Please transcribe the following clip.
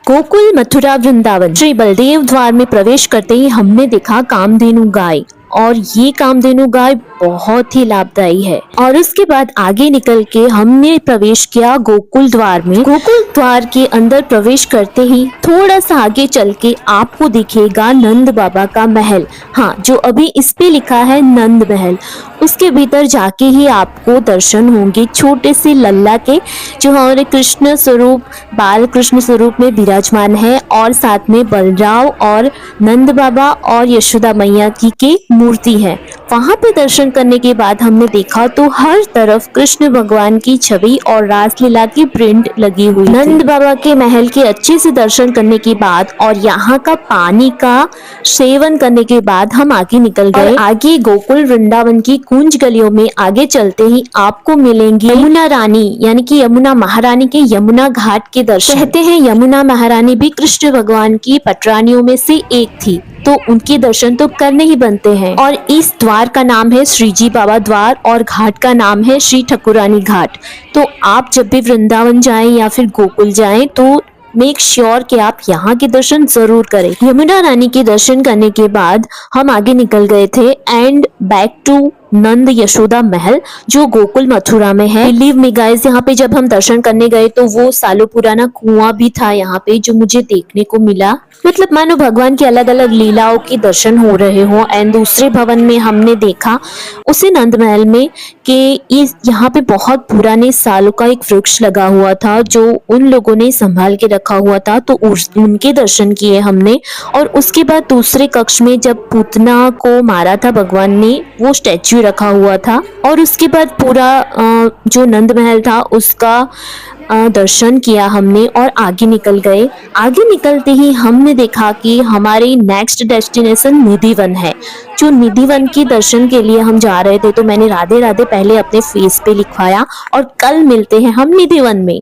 गोकुल, मथुरा, वृंदावन। श्री बलदेव द्वार में प्रवेश करते ही हमने देखा कामधेनु गाय, और ये कामधेनु गाय बहुत ही लाभदायी है। और उसके बाद आगे निकल के हमने प्रवेश किया गोकुल द्वार में। गोकुल द्वार के अंदर प्रवेश करते ही थोड़ा सा आगे चल के आपको दिखेगा नंद बाबा का महल। हाँ, जो अभी इस पे लिखा है नंद महल। उसके भीतर जाके ही आपको दर्शन होंगे छोटे से लल्ला के, जो हमारे कृष्ण स्वरूप, बाल कृष्ण स्वरूप में विराजमान है, और साथ में बलराव और नंद बाबा और यशोदा मैया जी की मूर्ति है। वहां पे दर्शन करने के बाद हमने देखा तो हर तरफ कृष्ण भगवान की छवि और रासलीला की प्रिंट लगी हुई। नंद बाबा के महल के अच्छे से दर्शन करने के बाद और यहाँ का पानी का सेवन करने के बाद हम आगे निकल गए। आगे गोकुल वृंदावन की कुंज गलियों में आगे चलते ही आपको मिलेंगे यमुना रानी, यानी कि यमुना महारानी के यमुना घाट के दर्शन। कहते हैं यमुना महारानी भी कृष्ण भगवान की पटरानियों में से एक थी, तो उनके दर्शन तो करने ही बनते हैं। और इस द्वार का नाम है श्रीजी बाबा द्वार और घाट का नाम है श्री ठकुरानी घाट। तो आप जब भी वृंदावन जाएं या फिर गोकुल जाएं तो मेक श्योर कि आप यहाँ के दर्शन जरूर करें। यमुना रानी के दर्शन करने के बाद हम आगे निकल गए थे एंड बैक टू नंद यशोदा महल, जो गोकुल मथुरा में है। बिलीव मी गाइस, यहाँ पे जब हम दर्शन करने गए तो वो सालों पुराना कुआं भी था यहाँ पे, जो मुझे देखने को मिला। मतलब मानो भगवान की अलग अलग लीलाओं के दर्शन हो रहे हो। एंड दूसरे भवन में हमने देखा उसी नंद महल में कि इस यहाँ पे बहुत पुराने सालों का एक वृक्ष लगा हुआ था, जो उन लोगों ने संभाल के रखा हुआ था, तो उनके दर्शन किए हमने। और उसके बाद दूसरे कक्ष में जब पूतना को मारा था भगवान ने, वो स्टैच्यू रखा हुआ था। और उसके बाद पूरा जो नंद महल था उसका दर्शन किया हमने और आगे निकल गए। आगे निकलते ही हमने देखा कि हमारी नेक्स्ट डेस्टिनेशन निधिवन है। जो निधिवन के दर्शन के लिए हम जा रहे थे, तो मैंने राधे राधे पहले अपने फेस पे लिखवाया, और कल मिलते हैं हम निधिवन में।